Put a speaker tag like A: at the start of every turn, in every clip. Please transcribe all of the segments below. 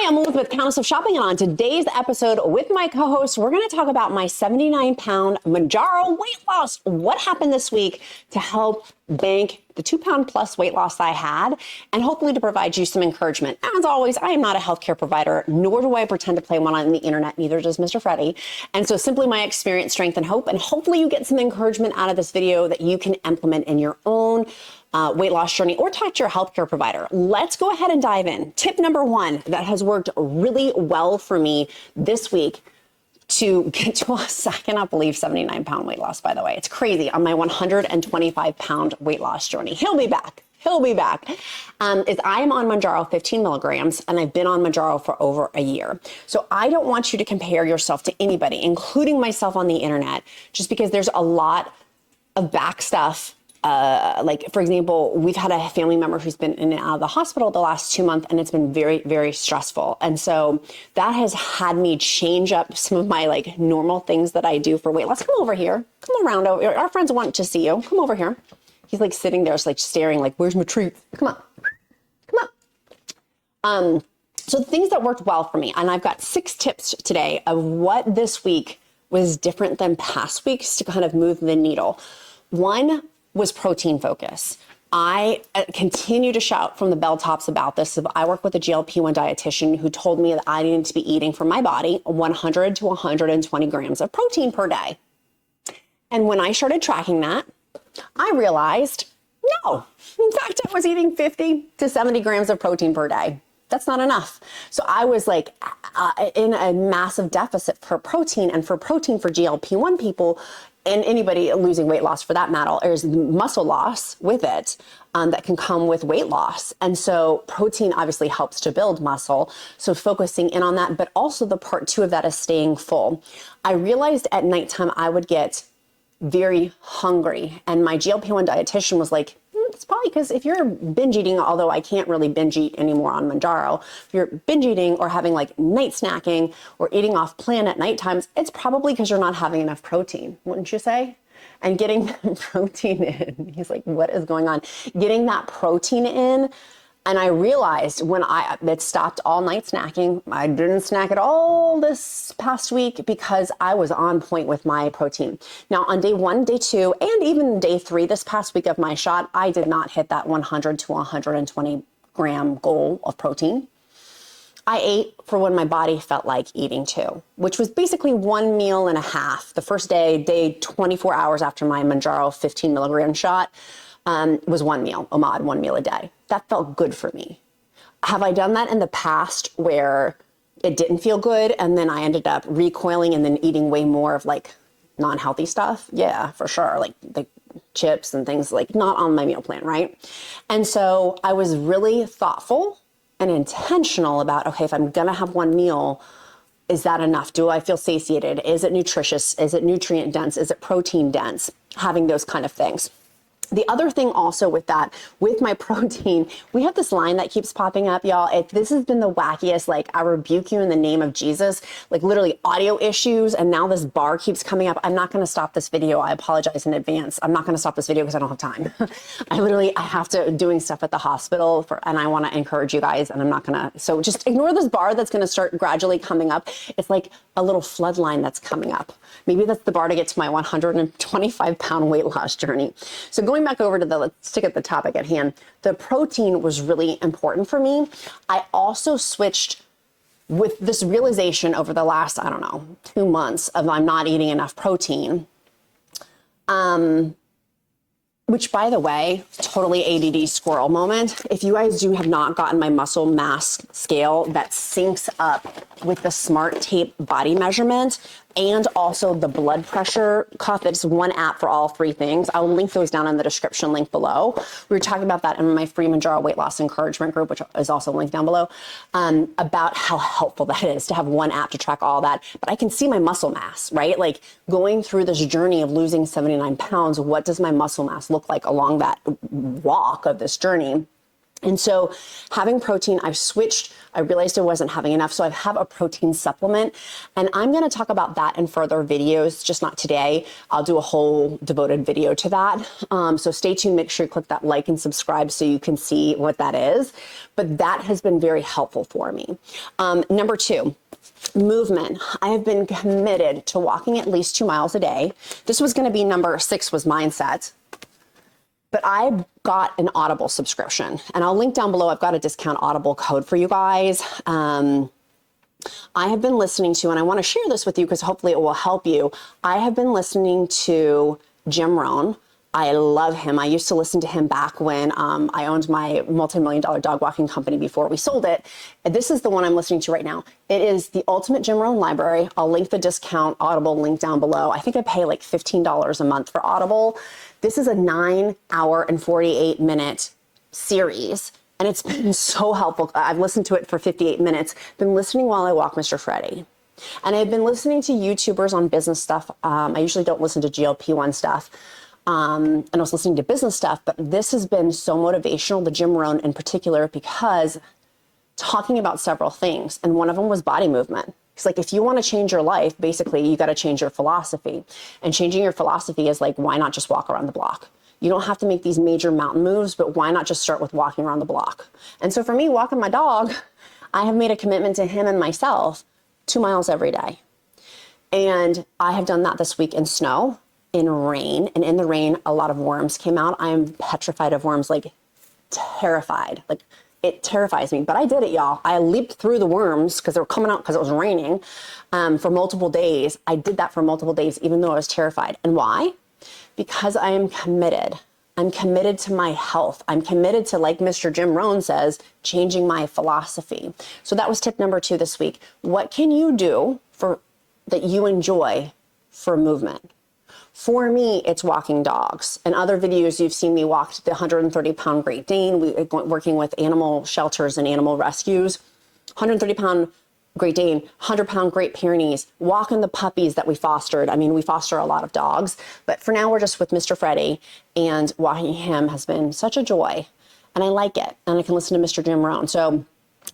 A: Hi, I'm Elizabeth, Countess of Shopping, and on today's episode with my co-host, we're going to talk about my 79-pound Mounjaro weight loss. What happened this week to help bank the 2-pound plus weight loss I had, and hopefully to provide you some encouragement. As always, I am not a healthcare provider, nor do I pretend to play one on the internet, neither does Mr. Freddie. And so simply my experience, strength, and hope, and hopefully you get some encouragement out of this video that you can implement in your own weight loss journey or talk to your healthcare provider. Let's go ahead and dive in. Tip number one that has worked really well for me this week to get to I cannot believe 79-pound weight loss, by the way. It's crazy on my 125-pound weight loss journey. He'll be back. Is I am on Mounjaro 15 milligrams, and I've been on Mounjaro for over a year. So I don't want you to compare yourself to anybody, including myself on the internet, just because there's a lot of back stuff. Like, for example, we've had a family member who's been in and out of the hospital the last 2 months, and it's been very, very stressful. And so that has had me change up some of my like normal things that I do for weight loss. Come over here. Come around. Our friends want to see you. Come over here. He's like sitting there, just like staring, like, where's my treat? Come on. Come on. So the things that worked well for me, and I've got 6 tips today of what this week was different than past weeks to kind of move the needle. One was protein focus. I continue to shout from the bell tops about this. I work with a GLP-1 dietitian who told me that I needed to be eating for my body 100 to 120 grams of protein per day. And when I started tracking that, I realized, no, in fact, I was eating 50 to 70 grams of protein per day. That's not enough. So I was like in a massive deficit for protein, and for protein for GLP-1 people, and anybody losing weight loss for that matter, there's muscle loss with it that can come with weight loss. And so protein obviously helps to build muscle. So focusing in on that, but also the part 2 of that is staying full. I realized at nighttime I would get very hungry, and my GLP-1 dietitian was like, it's probably because if you're binge eating, although I can't really binge eat anymore on Mounjaro, if you're binge eating or having like night snacking or eating off plan at night times, it's probably because you're not having enough protein, wouldn't you say? And getting protein in, he's like, what is going on? Getting that protein in. And I realized when it stopped all night snacking, I didn't snack at all this past week because I was on point with my protein. Now on day 1, day 2, and even day 3 this past week of my shot, I did not hit that 100 to 120 gram goal of protein. I ate for when my body felt like eating too, which was basically 1 meal and a half. The first day 24 hours after my Mounjaro 15 milligram shot, was 1 meal, 1 meal a day. That felt good for me. Have I done that in the past where it didn't feel good and then I ended up recoiling and then eating way more of like non-healthy stuff? Yeah, for sure. Like the chips and things like not on my meal plan, right? And so I was really thoughtful and intentional about, okay, if I'm gonna have 1 meal, is that enough? Do I feel satiated? Is it nutritious? Is it nutrient dense? Is it protein dense? Having those kind of things. The other thing also with that, with my protein, we have this line that keeps popping up, y'all. This has been the wackiest, like, I rebuke you in the name of Jesus, like literally audio issues. And now this bar keeps coming up. I'm not going to stop this video. I apologize in advance. I'm not going to stop this video because I don't have time. I have to doing stuff at the hospital and I want to encourage you guys, and I'm not going to. So just ignore this bar that's going to start gradually coming up. It's like a little flood line that's coming up. Maybe that's the bar to get to my 125-pound weight loss journey. So going back over to let's stick at the topic at hand. The protein was really important for me. I also switched with this realization over the last, 2 months of I'm not eating enough protein. Which, by the way, totally ADD squirrel moment. If you guys have not gotten my muscle mass scale that syncs up with the Smart Tape body measurement and also the blood pressure cuff, it's one app for all 3 things. I'll link those down in the description link below. We were talking about that in my free Mounjaro weight loss encouragement group, which is also linked down below, about how helpful that is to have one app to track all that. But I can see my muscle mass, right? Like going through this journey of losing 79 pounds, what does my muscle mass look like along that walk of this journey? And so having protein, I've switched. I realized I wasn't having enough, so I have a protein supplement. And I'm going to talk about that in further videos, just not today. I'll do a whole devoted video to that. So stay tuned. Make sure you click that like and subscribe so you can see what that is. But that has been very helpful for me. Number 2. Movement. I have been committed to walking at least 2 miles a day. This was going to be number 6 was mindset. But I got an Audible subscription, and I'll link down below. I've got a discount Audible code for you guys. I have been listening to, and I want to share this with you because hopefully it will help you. I have been listening to Jim Rohn. I love him. I used to listen to him back when I owned my multi-million-dollar dog walking company before we sold it. And this is the one I'm listening to right now. It is the Ultimate Jim Rohn Library. I'll link the discount Audible link down below. I think I pay like $15 a month for Audible. This is a 9-hour and 48-minute series, and it's been so helpful. I've listened to it for 58 minutes, been listening while I walk Mr. Freddy. And I've been listening to YouTubers on business stuff. I usually don't listen to GLP-1 stuff. And I was listening to business stuff, but this has been so motivational, the Jim Rohn in particular, because talking about several things, and one of them was body movement. It's like, if you want to change your life, basically, you got to change your philosophy. And changing your philosophy is like, why not just walk around the block? You don't have to make these major mountain moves, but why not just start with walking around the block? And so for me, walking my dog, I have made a commitment to him and myself, 2 miles every day. And I have done that this week in snow, in rain, and in the rain, a lot of worms came out. I'm petrified of worms, like terrified. Like, it terrifies me, but I did it, y'all. I leaped through the worms because they were coming out because it was raining for multiple days. I did that for multiple days, even though I was terrified. And why? Because I am committed. I'm committed to my health. I'm committed to, like Mr. Jim Rohn says, changing my philosophy. So that was tip number 2 this week. What can you do that you enjoy for movement? For me, it's walking dogs. In other videos, you've seen me walk the 130-pound Great Dane. We're working with animal shelters and animal rescues. 130-pound Great Dane, 100-pound Great Pyrenees, walking the puppies that we fostered. I mean, we foster a lot of dogs, but for now we're just with Mr. Freddy, and walking him has been such a joy, and I like it, and I can listen to Mr. Jim Rohn. So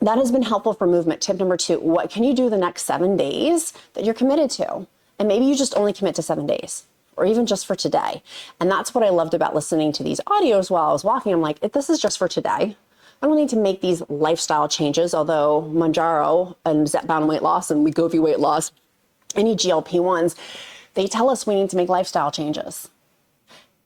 A: that has been helpful for movement. Tip number 2, what can you do the next 7 days that you're committed to? And maybe you just only commit to 7 days, or even just for today. And that's what I loved about listening to these audios while I was walking. I'm like, if this is just for today, I don't need to make these lifestyle changes, although Mounjaro and ZEPBOUND weight loss and WEGOVY weight loss, any GLP-1s, they tell us we need to make lifestyle changes.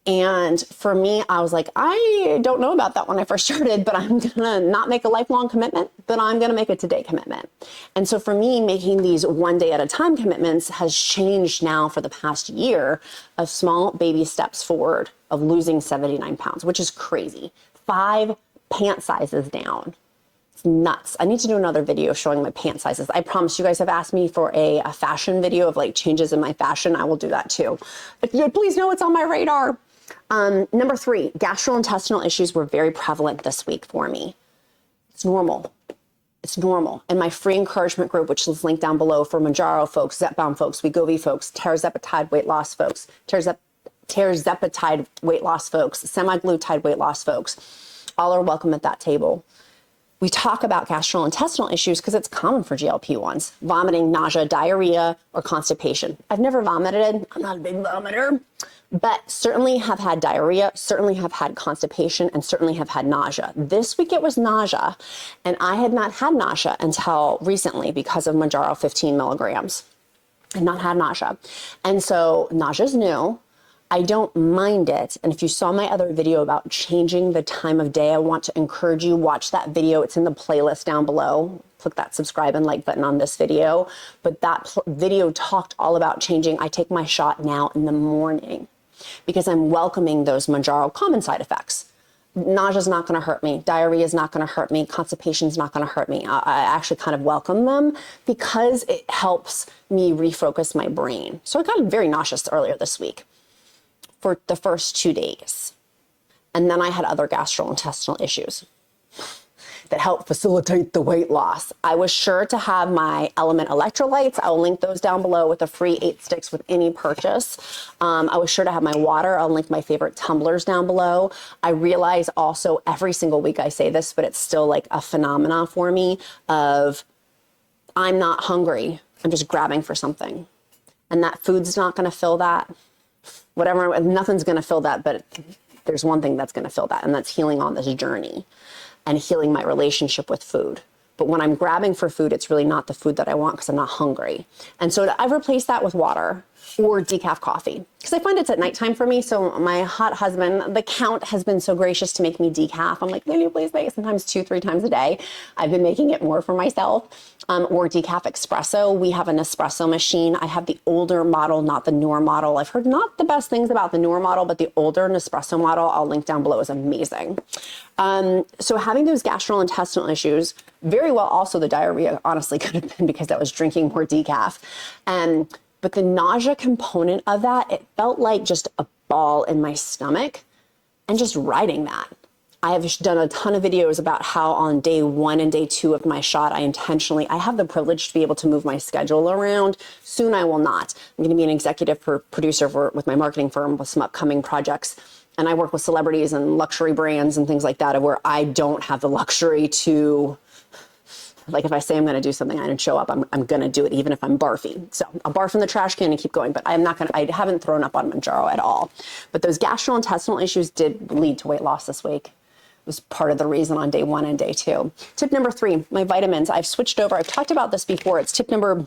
A: And for me, I was like, I don't know about that when I first started, but I'm gonna not make a lifelong commitment, but I'm gonna make a today commitment. And so for me, making these 1 day at a time commitments has changed now for the past year of small baby steps forward of losing 79 pounds, which is crazy. 5 pant sizes down. It's nuts. I need to do another video showing my pant sizes. I promise you guys have asked me for a fashion video of like changes in my fashion. I will do that too. But please know it's on my radar. Number 3, gastrointestinal issues were very prevalent this week for me. It's normal. It's normal. And my free encouragement group, which is linked down below for Mounjaro folks, ZEPBOUND folks, WEGOVY folks, tirzepatide weight loss folks, tirzepatide weight loss folks, semaglutide weight loss folks, all are welcome at that table. We talk about gastrointestinal issues because it's common for GLP-1s, vomiting, nausea, diarrhea, or constipation. I've never vomited. I'm not a big vomiter, but certainly have had diarrhea, certainly have had constipation, and certainly have had nausea. This week it was nausea, and I had not had nausea until recently because of Mounjaro 15 milligrams. I've not had nausea. And so nausea is new. I don't mind it. And if you saw my other video about changing the time of day, I want to encourage you, watch that video. It's in the playlist down below. Click that subscribe and like button on this video. But that video talked all about changing. I take my shot now in the morning because I'm welcoming those Mounjaro common side effects. Nausea is not going to hurt me. Diarrhea is not going to hurt me. Constipation is not going to hurt me. I actually kind of welcome them because it helps me refocus my brain. So I got very nauseous earlier this week for the first 2 days. And then I had other gastrointestinal issues. that help facilitate the weight loss. I was sure to have my LMNT electrolytes. I'll link those down below with a free 8 sticks with any purchase. I was sure to have my water. I'll link my favorite tumblers down below. I realize also every single week I say this, but it's still like a phenomenon for me of I'm not hungry. I'm just grabbing for something. And that food's not going to fill that. Whatever, nothing's going to fill that, but there's one thing that's going to fill that, and that's healing on this journey and healing my relationship with food. But when I'm grabbing for food, it's really not the food that I want because I'm not hungry. And so I've replaced that with water or decaf coffee because I find it's at nighttime for me. So my hot husband, the Count, has been so gracious to make me decaf. I'm like, can you please make it sometimes 2-3 times a day? I've been making it more for myself. Or decaf espresso. We have an espresso machine. I have the older model, not the newer model. I've heard not the best things about the newer model, but the older Nespresso model, I'll link down below, is amazing. So having those gastrointestinal issues, very well also the diarrhea honestly could have been because I was drinking more decaf. But the nausea component of that, it felt like just a ball in my stomach and just riding that. I have done a ton of videos about how on day 1 and day 2 of my shot, I have the privilege to be able to move my schedule around. Soon I will not. I'm going to be an executive producer with my marketing firm with some upcoming projects. And I work with celebrities and luxury brands and things like that where I don't have the luxury to, like if I say I'm going to do something, I don't show up, I'm going to do it even if I'm barfy. So I'll barf in the trash can and keep going, but I haven't thrown up on Mounjaro at all. But those gastrointestinal issues did lead to weight loss this week. Was part of the reason on day 1 and day 2. Tip number 3, my vitamins. I've switched over. I've talked about this before. It's tip number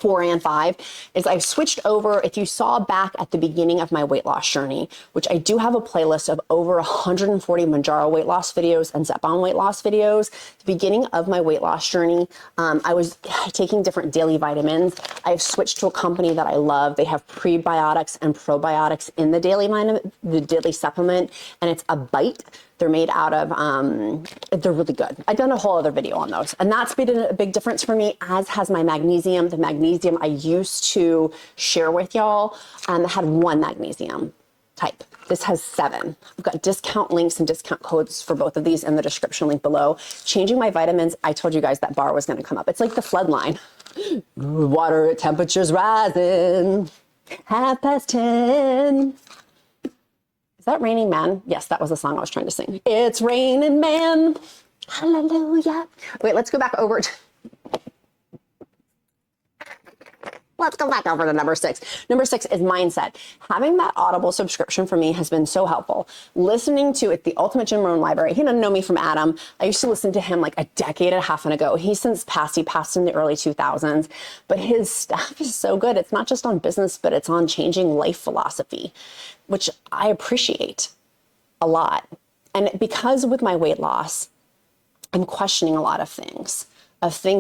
A: 4 and 5 is I've switched over. If you saw back at the beginning of my weight loss journey, which I do have a playlist of over 140 Mounjaro weight loss videos and ZEPBOUND weight loss videos. The beginning of my weight loss journey, I was taking different daily vitamins. I've switched to a company that I love. They have prebiotics and probiotics in the daily supplement, and it's a bite. They're made out of, they're really good. I've done a whole other video on those. And that's been a big difference for me, as has my magnesium. The magnesium I used to share with y'all had 1 magnesium type. This has 7. I've got discount links and discount codes for both of these in the description link below. Changing my vitamins, I told you guys that bar was going to come up. It's like the flood line. Water temperatures rising, 10:30. Is that Raining Man? Yes, that was the song I was trying to sing. It's raining man. Hallelujah. Wait, let's go back over to... Let's go back over to number 6. Number 6 is mindset. Having that Audible subscription for me has been so helpful. Listening to it, the Ultimate Jim Rohn Library. He didn't know me from Adam. I used to listen to him like a decade and a half ago. He's since passed. He passed in the early 2000s. But his stuff is so good. It's not just on business, but it's on changing life philosophy, which I appreciate a lot. And because with my weight loss, I'm questioning a lot of things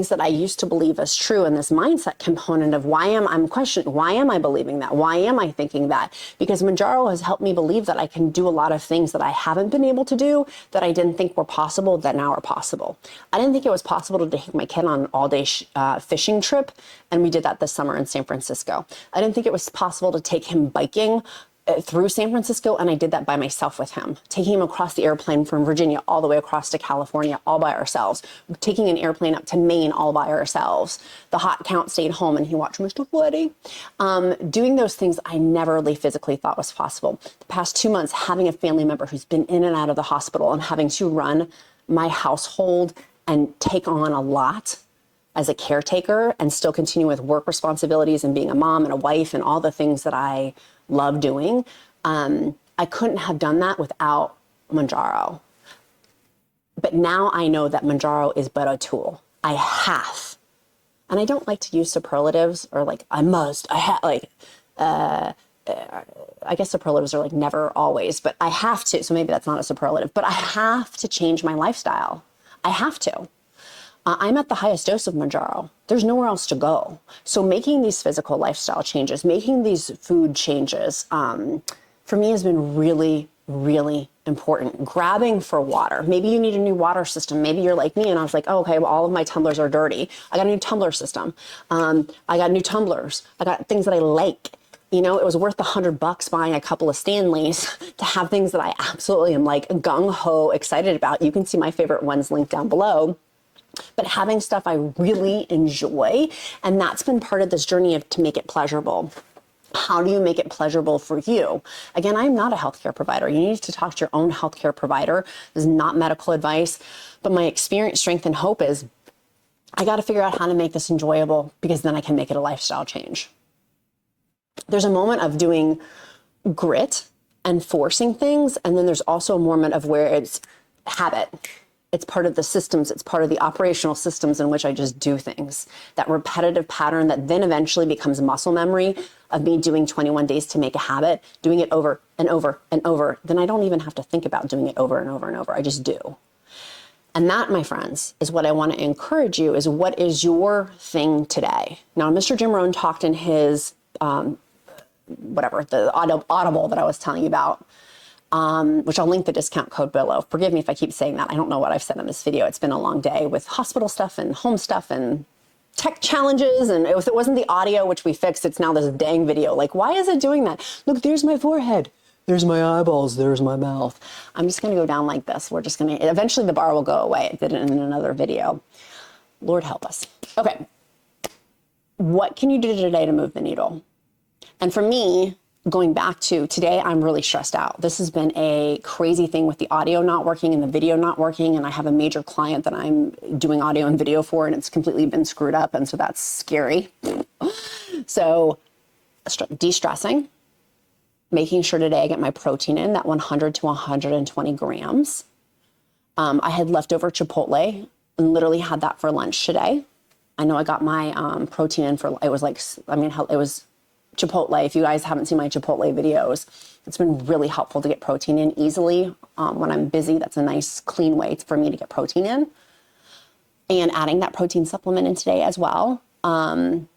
A: that I used to believe as true, and this mindset component of I'm questioning, why am I believing that? Why am I thinking that? Because Mounjaro has helped me believe that I can do a lot of things that I haven't been able to do, that I didn't think were possible, that now are possible. I didn't think it was possible to take my kid on an all-day fishing trip, and we did that this summer in San Francisco. I didn't think it was possible to take him biking through San Francisco, and I did that by myself with him, taking him across the airplane from Virginia all the way across to California all by ourselves, taking an airplane up to Maine all by ourselves. The hot Count stayed home and he watched Mr. Woody. Doing those things I never really physically thought was possible. The past 2 months, having a family member who's been in and out of the hospital and having to run my household and take on a lot as a caretaker and still continue with work responsibilities and being a mom and a wife and all the things that I love doing. I couldn't have done that without Mounjaro. But now I know that Mounjaro is but a tool. I have. And I don't like to use superlatives or like, I must, I have, like, I guess superlatives are like never, always, but I have to. So maybe that's not a superlative, but I have to change my lifestyle. I have to. I'm at the highest dose of Mounjaro. There's nowhere else to go. So making these physical lifestyle changes, making these food changes, for me has been really, really important. Grabbing for water. Maybe you need a new water system. Maybe you're like me and I was like, oh, okay, well, all of my tumblers are dirty. I got a new tumbler system. I got new tumblers. I got things that I like. you know, it was worth the $100 buying a couple of Stanleys to have things that I absolutely am like gung-ho excited about. You can see my favorite ones linked down below. But having stuff I really enjoy, and that's been part of this journey to make it pleasurable. How do you make it pleasurable for you? Again, I'm not a healthcare provider. You need to talk to your own healthcare provider. This is not medical advice, but my experience, strength, and hope is I got to figure out how to make this enjoyable, because then I can make it a lifestyle change. There's a moment of doing grit and forcing things, and then there's also a moment of where it's habit. It's part of the systems, it's part of the operational systems in which I just do things. That repetitive pattern that then eventually becomes muscle memory of me doing 21 days to make a habit, doing it over and over and over. Then I don't even have to think about doing it over and over and over. I just do. And that, my friends, is what I want to encourage you, is what is your thing today? Now, Mr. Jim Rohn talked in his, the Audible that I was telling you about, which I'll link the discount code below. Forgive me if I keep saying that. I don't know what I've said in this video. It's been a long day with hospital stuff and home stuff and tech challenges. And if it wasn't the audio, which we fixed, it's now this dang video. Like, why is it doing that? Look, there's my forehead. There's my eyeballs. There's my mouth. I'm just going to go down like this. We're just going to, eventually the bar will go away. It did it in another video. Lord help us. Okay. What can you do today to move the needle? And for me, going back to today, I'm really stressed out. This has been a crazy thing with the audio not working and the video not working. And I have a major client that I'm doing audio and video for, and it's completely been screwed up. And so that's scary. So de-stressing, making sure today I get my protein in, that 100 to 120 grams. I had leftover Chipotle and literally had that for lunch today. I know I got my protein in for, it was like, it was Chipotle. If you guys haven't seen my Chipotle videos, it's been really helpful to get protein in easily. When I'm busy, that's a nice clean way for me to get protein in. And adding that protein supplement in today as well. And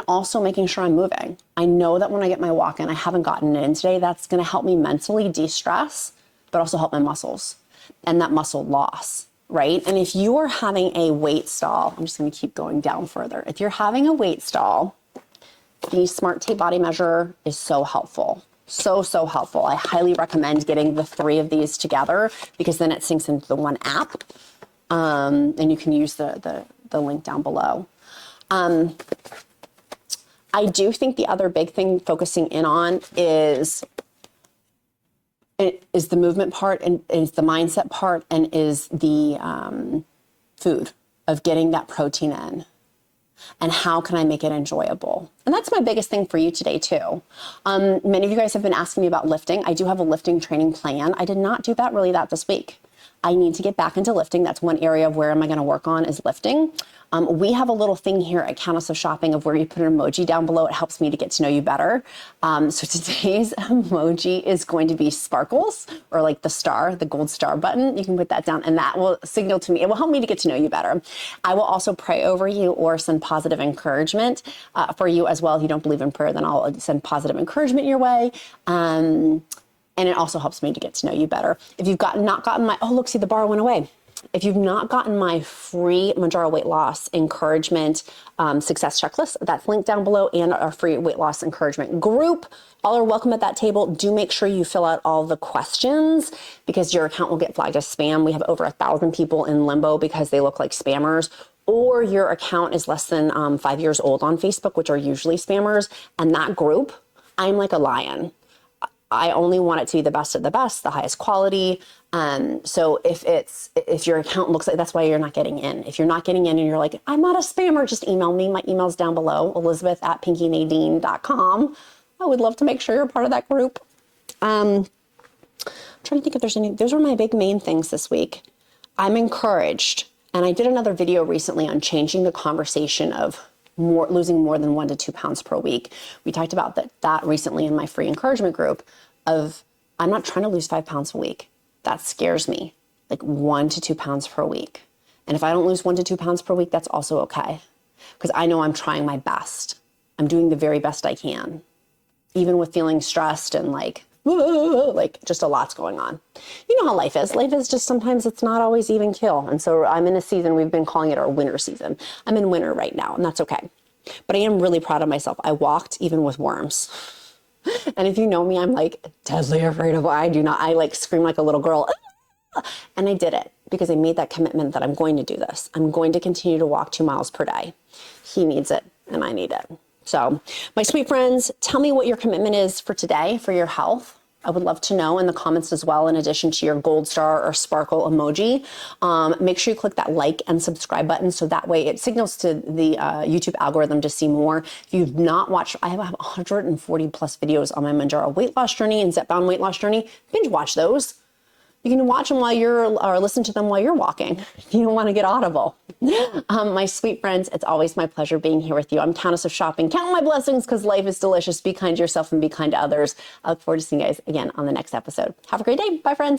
A: also making sure I'm moving. I know that when I get my walk in, I haven't gotten it in today, that's gonna help me mentally de-stress, but also help my muscles and that muscle loss, right? And if you are having a weight stall, I'm just gonna keep going down further. If you're having a weight stall, the Smart Tape Body Measure is so helpful. So helpful. I highly recommend getting the 3 of these together, because then it syncs into the one app. And you can use the link down below. I do think the other big thing focusing in on is the movement part, and is the mindset part, and is the food of getting that protein in. And how can I make it enjoyable? And that's my biggest thing for you today too. Many of you guys have been asking me about lifting. I do have a lifting training plan. I did not do that this week. I need to get back into lifting. That's one area of where am I going to work on is lifting. We have a little thing here at Countess of Shopping of where you put an emoji down below. It helps me to get to know you better. So today's emoji is going to be sparkles, or like the star, the gold star button. You can put that down and that will signal to me. It will help me to get to know you better. I will also pray over you or send positive encouragement for you as well. If you don't believe in prayer, then I'll send positive encouragement your way. And it also helps me to get to know you better. If you've not gotten my, oh, look, see, the bar went away. If you've not gotten my free Mounjaro weight loss encouragement success checklist, that's linked down below, and our free weight loss encouragement group, all are welcome at that table. Do make sure you fill out all the questions, because your account will get flagged as spam. We have over 1,000 people in limbo because they look like spammers, or your account is less than 5 years old on Facebook, which are usually spammers. And that group, I'm like a lion. I only want it to be the best of the best, the highest quality. So if your account looks like, that's why you're not getting in. If you're not getting in and you're like, I'm not a spammer, just email me. My email's down below, elizabeth@pinkynadine.com. I would love to make sure you're part of that group. I'm trying to think if there's any, those are my big main things this week. I'm encouraged. And I did another video recently on changing the conversation of losing more than 1 to 2 pounds per week. We talked about that recently in my free encouragement group of, I'm not trying to lose 5 pounds a week. That scares me, like 1 to 2 pounds per week. And if I don't lose 1 to 2 pounds per week, that's also okay. Because I know I'm trying my best. I'm doing the very best I can, even with feeling stressed and like just a lot's going on. You know how life is. Life is just, sometimes it's not always even kill. And so I'm in a season, we've been calling it our winter season. I'm in winter right now, and that's okay. But I am really proud of myself. I walked even with worms. And if you know me, I'm like deadly afraid of what I do not. I like scream like a little girl. And I did it because I made that commitment that I'm going to do this. I'm going to continue to walk 2 miles per day. He needs it and I need it. So my sweet friends, tell me what your commitment is for today for your health. I would love to know in the comments as well, in addition to your gold star or sparkle emoji. Make sure you click that like and subscribe button so that way it signals to the YouTube algorithm to see more. If you've not watched, I have 140 plus videos on my Mounjaro weight loss journey and ZEPBOUND weight loss journey. Binge watch those. You can watch them while or listen to them while you're walking. You don't want to get audible. My sweet friends, it's always my pleasure being here with you. I'm Countess of Shopping. Count my blessings because life is delicious. Be kind to yourself and be kind to others. I look forward to seeing you guys again on the next episode. Have a great day. Bye, friends.